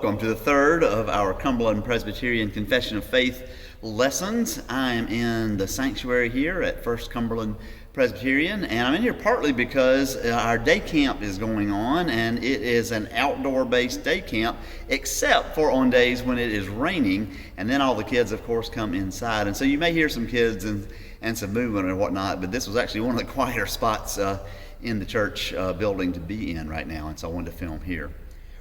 Welcome to the third of our Cumberland Presbyterian Confession of Faith lessons. I am in the sanctuary here at First Cumberland Presbyterian, and I'm in here partly because our day camp is going on, and it is an outdoor-based day camp, except for on days when it is raining, and then all the kids, of course, come inside. And so you may hear some kids and some movement and whatnot, but this was actually one of the quieter spots in the church building to be in right now, and so I wanted to film here.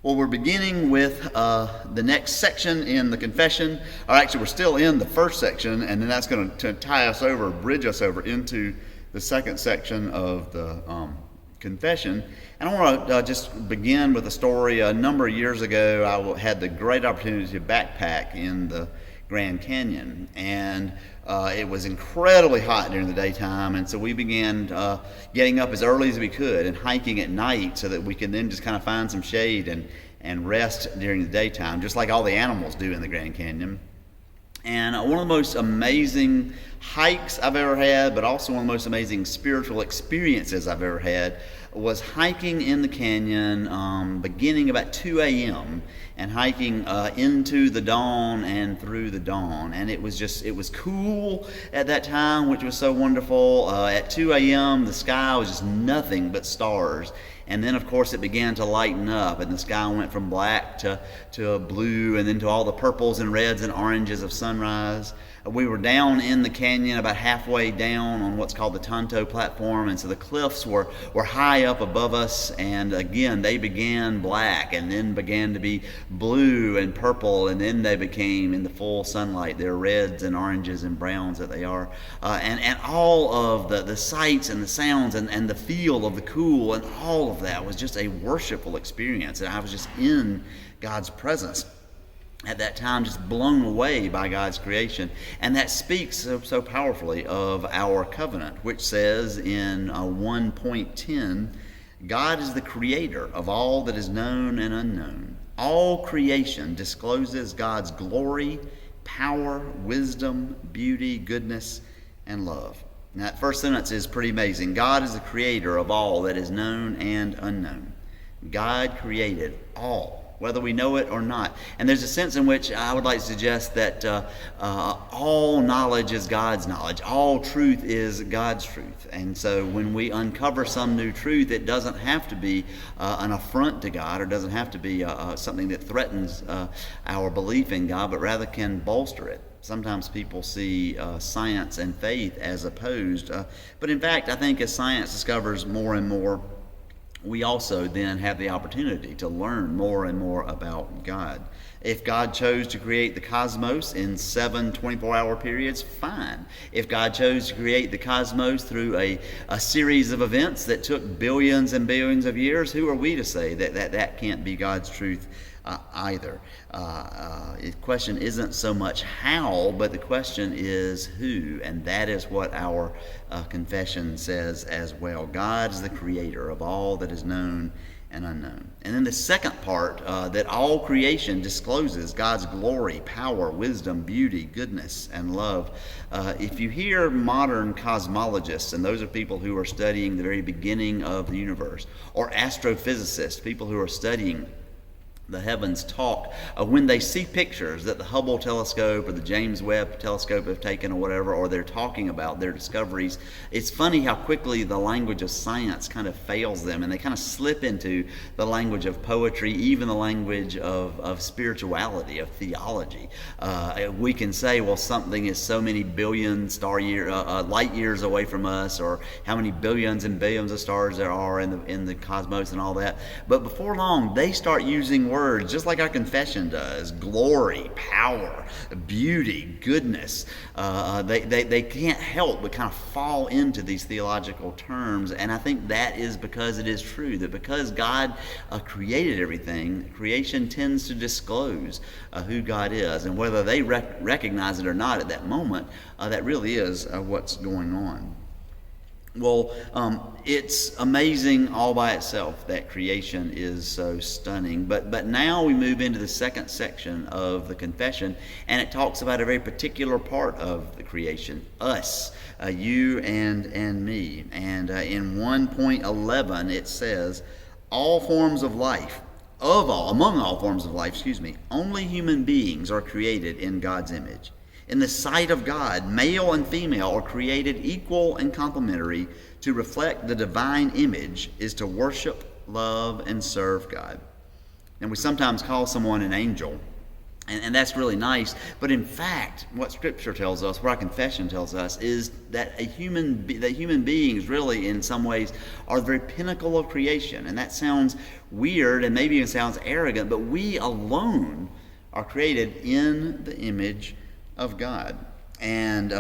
Well, we're beginning with the next section in the confession. Or actually, we're still in the first section, and then that's going to tie us over, bridge us over into the second section of the confession. And I want to just begin with a story. A number of years ago, I had the great opportunity to backpack in the Grand Canyon, and it was incredibly hot during the daytime, and so we began getting up as early as we could and hiking at night so that we could then just kind of find some shade and rest during the daytime, just like all the animals do in the Grand Canyon. And one of the most amazing hikes I've ever had, but also one of the most amazing spiritual experiences I've ever had, was hiking in the canyon beginning about 2 a.m. and hiking into the dawn and through the dawn. And it was cool at that time, which was so wonderful. At 2 a.m., the sky was just nothing but stars. And then, of course, it began to lighten up, and the sky went from black to blue, and then to all the purples and reds and oranges of sunrise. We were down in the canyon, about halfway down on what's called the Tonto platform, and so the cliffs were high up above us, and again, they began black, and then began to be blue and purple, and then they became, in the full sunlight, they're reds and oranges and browns that they are. And all of the sights and the sounds and the feel of the cool and all of that was just a worshipful experience, and I was just in God's presence at that time, just blown away by God's creation. And that speaks so powerfully of our covenant, which says in 1.10, God is the creator of all that is known and unknown. All creation discloses God's glory, power, wisdom, beauty, goodness, and love. And that first sentence is pretty amazing. God is the creator of all that is known and unknown. God created all, whether we know it or not. And there's a sense in which I would like to suggest that all knowledge is God's knowledge. All truth is God's truth. And so when we uncover some new truth, it doesn't have to be an affront to God, or doesn't have to be something that threatens our belief in God, but rather can bolster it. Sometimes people see science and faith as opposed. But in fact, I think as science discovers more and more, we also then have the opportunity to learn more and more about God. If God chose to create the cosmos in 7 24-hour periods, fine. If God chose to create the cosmos through a series of events that took billions and billions of years, who are we to say that can't be God's truth either? The question isn't so much how, but the question is who, and that is what our confession says as well. God is the creator of all that is known and unknown. And then the second part, that all creation discloses God's glory, power, wisdom, beauty, goodness, and love. If you hear modern cosmologists, and those are people who are studying the very beginning of the universe, or astrophysicists, people who are studying the heavens, talk, when they see pictures that the Hubble telescope or the James Webb telescope have taken or whatever, or they're talking about their discoveries, it's funny how quickly the language of science kind of fails them, and they kind of slip into the language of poetry, even the language of spirituality, of theology. We can say, well, something is so many billion light years away from us, or how many billions and billions of stars there are in the cosmos and all that. But before long, they start using words just like our confession does: glory, power, beauty, goodness. They can't help but kind of fall into these theological terms, and I think that is because it is true that because God created everything, creation tends to disclose who God is, and whether they recognize it or not at that moment, that really is what's going on. Well, it's amazing all by itself that creation is so stunning. But now we move into the second section of the confession, and it talks about a very particular part of the creation, us, you and me. And in 1.11 it says, all forms of life, among all forms of life, only human beings are created in God's image. In the sight of God, male and female are created equal and complementary. To reflect the divine image is to worship, love, and serve God. And we sometimes call someone an angel, and that's really nice. But in fact, what Scripture tells us, what our confession tells us, is that human beings really, in some ways, are the very pinnacle of creation. And that sounds weird and maybe even sounds arrogant, but we alone are created in the image of God. And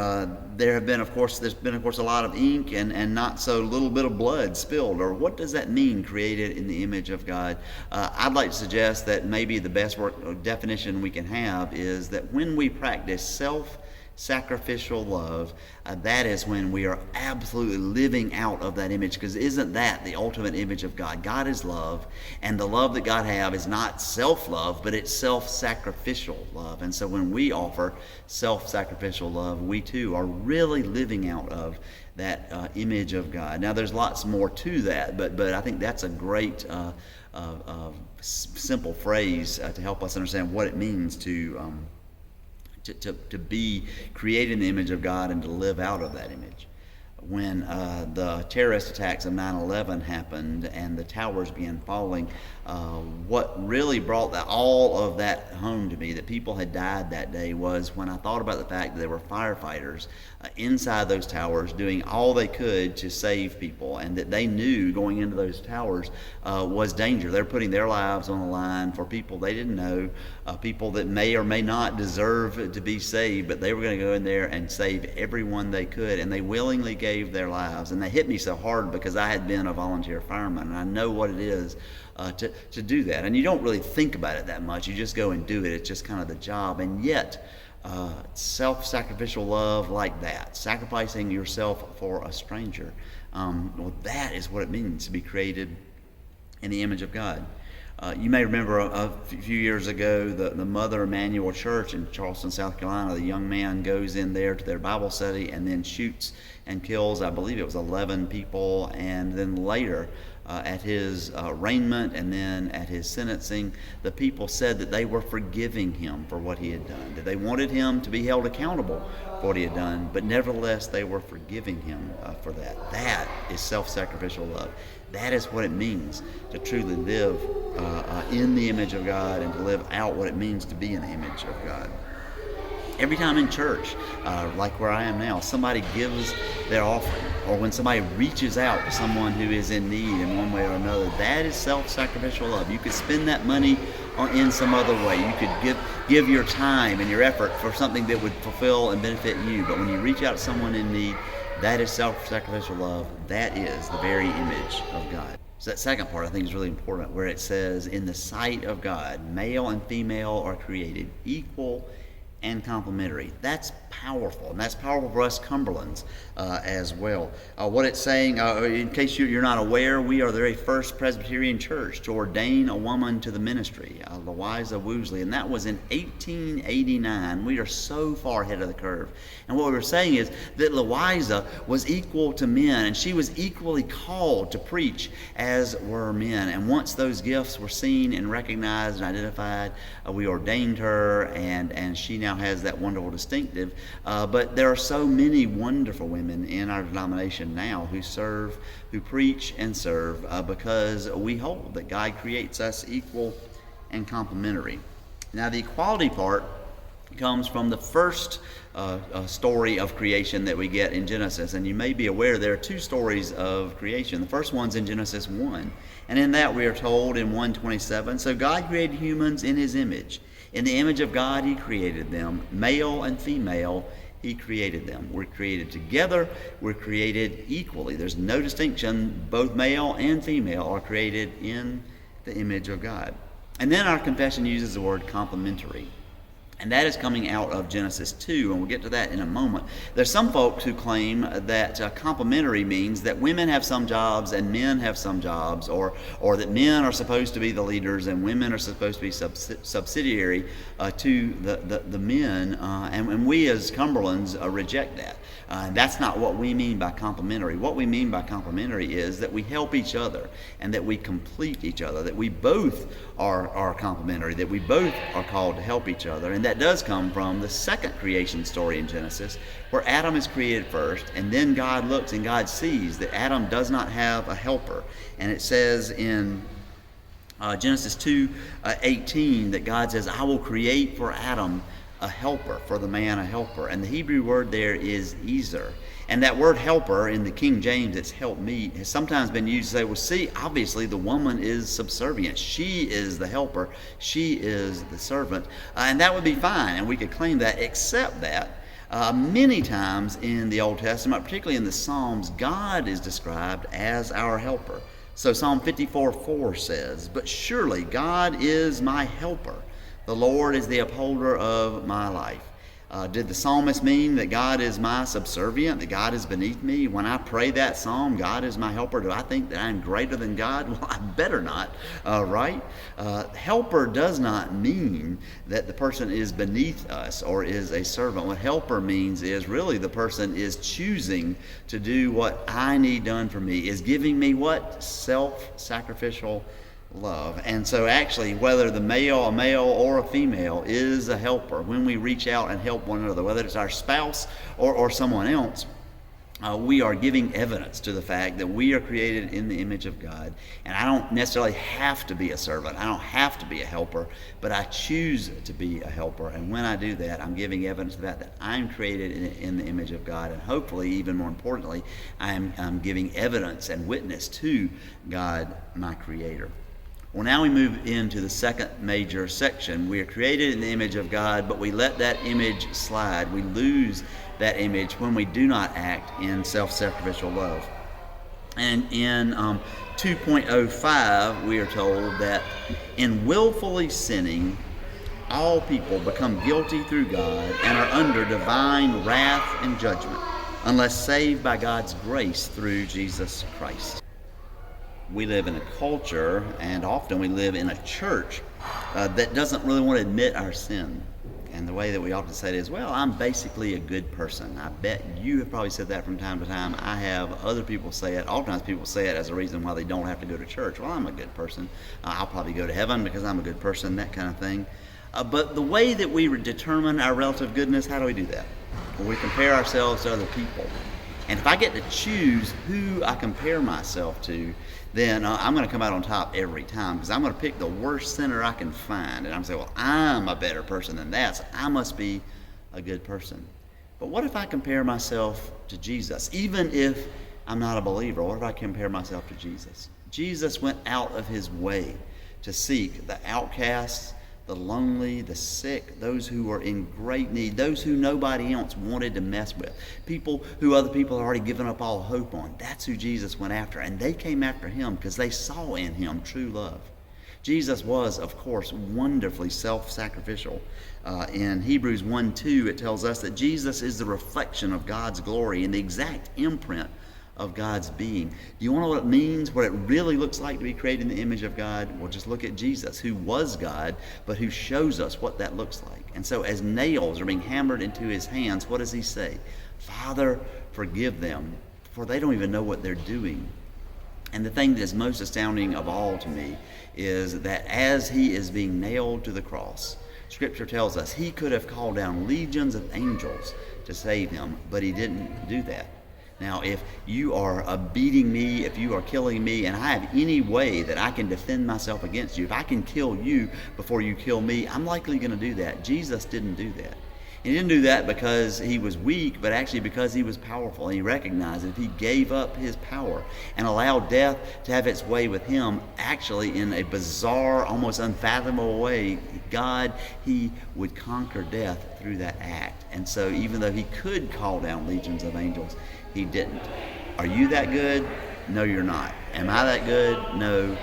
there's been, of course, a lot of ink and not so little bit of blood spilled. Or what does that mean, created in the image of God? I'd like to suggest that maybe the best definition we can have is that when we practice self-sacrificial love, that is when we are absolutely living out of that image, because isn't that the ultimate image of God? God is love, and the love that God has is not self-love, but it's self-sacrificial love. And so when we offer self-sacrificial love, we too are really living out of that image of God. Now there's lots more to that, but I think that's a great simple phrase to help us understand what it means to be created in the image of God and to live out of that image. When the terrorist attacks of 9/11 happened and the towers began falling, what really brought all of that home to me, that people had died that day, was when I thought about the fact that there were firefighters inside those towers doing all they could to save people, and that they knew going into those towers was danger. They're putting their lives on the line for people they didn't know, people that may or may not deserve to be saved, but they were going to go in there and save everyone they could, and they willingly gave their lives. And they hit me so hard because I had been a volunteer fireman, and I know what it is to do that. And you don't really think about it that much. You just go and do it. It's just kind of the job. And yet, self-sacrificial love like that, sacrificing yourself for a stranger, well, that is what it means to be created in the image of God. You may remember a few years ago, the Mother Emanuel Church in Charleston, South Carolina, the young man goes in there to their Bible study and then shoots and kills, I believe it was 11 people, and then later at his arraignment and then at his sentencing, the people said that they were forgiving him for what he had done, that they wanted him to be held accountable for what he had done, but nevertheless they were forgiving him for that. That is self-sacrificial love. That is what it means to truly live in the image of God and to live out what it means to be in the image of God. Every time in church, like where I am now, somebody gives their offering, or when somebody reaches out to someone who is in need in one way or another, that is self-sacrificial love. You could spend that money in some other way. You could give your time and your effort for something that would fulfill and benefit you. But when you reach out to someone in need, that is self-sacrificial love. That is the very image of God. So that second part I think is really important, where it says, in the sight of God, male and female are created equal and complementary. That's powerful, and that's powerful for us Cumberlands as well. What it's saying, in case you're not aware, we are the very first Presbyterian church to ordain a woman to the ministry, Louisa Woosley, and that was in 1889. We are so far ahead of the curve. And what we were saying is that Louisa was equal to men, and she was equally called to preach as were men. And once those gifts were seen and recognized and identified, we ordained her, and she now has that wonderful distinctive. But there are so many wonderful women in our denomination now who serve, who preach and serve, because we hold that God creates us equal and complementary. Now the equality part comes from the first story of creation that we get in Genesis. And you may be aware there are two stories of creation. The first one's in Genesis 1. And in that we are told in 1:27, so God created humans in his image. In the image of God he created them. Male and female he created them. We're created together. We're created equally. There's no distinction. Both male and female are created in the image of God. And then our confession uses the word complementary. And that is coming out of Genesis 2, and we'll get to that in a moment. There's some folks who claim that complementary means that women have some jobs and men have some jobs, or that men are supposed to be the leaders and women are supposed to be subsidiary to the men, and we as Cumberlands reject that. That's not what we mean by complementary. What we mean by complementary is that we help each other and that we complete each other, that we both are complementary, that we both are called to help each other. And that does come from the second creation story in Genesis, where Adam is created first, and then God looks and God sees that Adam does not have a helper. And it says in Genesis 2:18 that God says, I will create for Adam a helper, for the man a helper. And the Hebrew word there is ezer. And that word helper in the King James, it's helpmeet, has sometimes been used to say, well, see, obviously the woman is subservient. She is the helper. She is the servant. And that would be fine, and we could claim that, except that many times in the Old Testament, particularly in the Psalms, God is described as our helper. So Psalm 54:4 says, but surely God is my helper. The Lord is the upholder of my life. Did the psalmist mean that God is my subservient, that God is beneath me? When I pray that psalm, God is my helper, do I think that I'm greater than God? Well, I better not, right? Helper does not mean that the person is beneath us or is a servant. What helper means is really the person is choosing to do what I need done for me, is giving me what? Self-sacrificial love. And so actually, whether a male or a female is a helper, when we reach out and help one another, whether it's our spouse or someone else, we are giving evidence to the fact that we are created in the image of God. And I don't necessarily have to be a servant. I don't have to be a helper, but I choose to be a helper. And when I do that, I'm giving evidence to that I'm created in the image of God. And hopefully, even more importantly, I'm giving evidence and witness to God, my Creator. Well, now we move into the second major section. We are created in the image of God, but we let that image slide. We lose that image when we do not act in self-sacrificial love. And in 2.05, we are told that in willfully sinning, all people become guilty through God and are under divine wrath and judgment, unless saved by God's grace through Jesus Christ. We live in a culture, and often we live in a church that doesn't really want to admit our sin. And the way that we often say it is, well, I'm basically a good person. I bet you have probably said that from time to time. I have other people say it. Oftentimes people say it as a reason why they don't have to go to church. Well, I'm a good person. I'll probably go to heaven because I'm a good person, that kind of thing. But the way that we determine our relative goodness, how do we do that? Well, we compare ourselves to other people. And if I get to choose who I compare myself to, then I'm going to come out on top every time, because I'm going to pick the worst sinner I can find. And I'm going to say, well, I'm a better person than that, so I must be a good person. But what if I compare myself to Jesus? Even if I'm not a believer, what if I compare myself to Jesus? Jesus went out of his way to seek the outcasts, the lonely, the sick, those who are in great need, those who nobody else wanted to mess with, people who other people had already given up all hope on. That's who Jesus went after, and they came after him because they saw in him true love. Jesus was, of course, wonderfully self-sacrificial. In Hebrews 1:2, it tells us that Jesus is the reflection of God's glory and the exact imprint of God's being. Do you want to know what it means, what it really looks like to be created in the image of God? Well, just look at Jesus, who was God, but who shows us what that looks like. And so as nails are being hammered into his hands, what does he say? Father, forgive them, for they don't even know what they're doing. And the thing that is most astounding of all to me is that as he is being nailed to the cross, Scripture tells us he could have called down legions of angels to save him, but he didn't do that. Now, if you are beating me, if you are killing me, and I have any way that I can defend myself against you, if I can kill you before you kill me, I'm likely going to do that. Jesus didn't do that. He didn't do that because he was weak, but actually because he was powerful. And he recognized that if he gave up his power and allowed death to have its way with him, actually in a bizarre, almost unfathomable way, he would conquer death through that act. And so even though he could call down legions of angels, he didn't. Are you that good? No, you're not. Am I that good? No,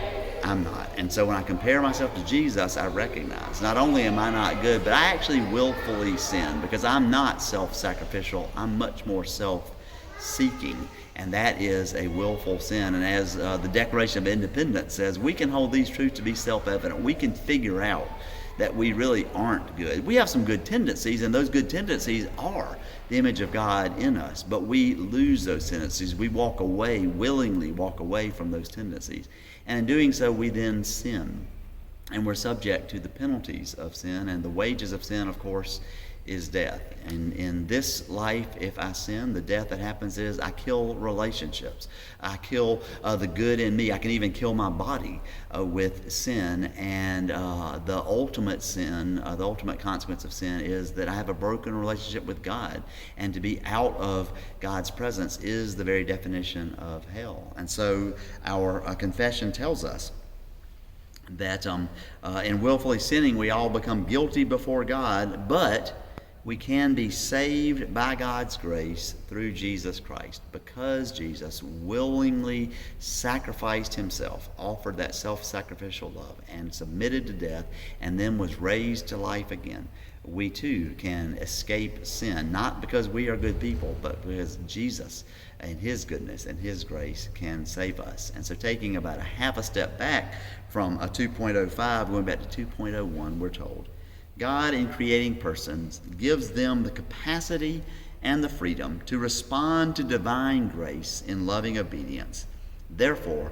I'm not. And so when I compare myself to Jesus, I recognize not only am I not good, but I actually willfully sin because I'm not self-sacrificial. I'm much more self-seeking. And that is a willful sin. And as the Declaration of Independence says, we can hold these truths to be self-evident. We can figure out that we really aren't good. We have some good tendencies, and those good tendencies are the image of God in us. But we lose those tendencies. We willingly walk away from those tendencies. And in doing so, we then sin. And we're subject to the penalties of sin. And the wages of sin, of course, is death. And in this life, if I sin, the death that happens is I kill relationships. I kill the good in me. I can even kill my body with sin. And the ultimate sin, the ultimate consequence of sin is that I have a broken relationship with God. And to be out of God's presence is the very definition of hell. And so our confession tells us that in willfully sinning, we all become guilty before God, but we can be saved by God's grace through Jesus Christ because Jesus willingly sacrificed himself, offered that self-sacrificial love, and submitted to death, and then was raised to life again. We too can escape sin, not because we are good people, but because Jesus and his goodness and his grace can save us. And so taking about a half a step back from a 2.05, going back to 2.01, we're told, God, in creating persons, gives them the capacity and the freedom to respond to divine grace in loving obedience. Therefore,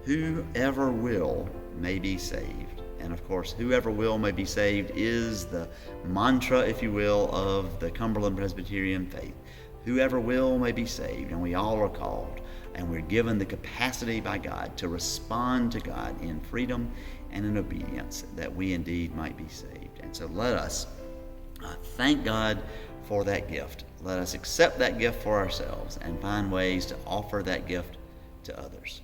whoever will may be saved. And of course, whoever will may be saved is the mantra, if you will, of the Cumberland Presbyterian faith. Whoever will may be saved, and we all are called. And we're given the capacity by God to respond to God in freedom and in obedience, that we indeed might be saved. And so let us thank God for that gift. Let us accept that gift for ourselves and find ways to offer that gift to others.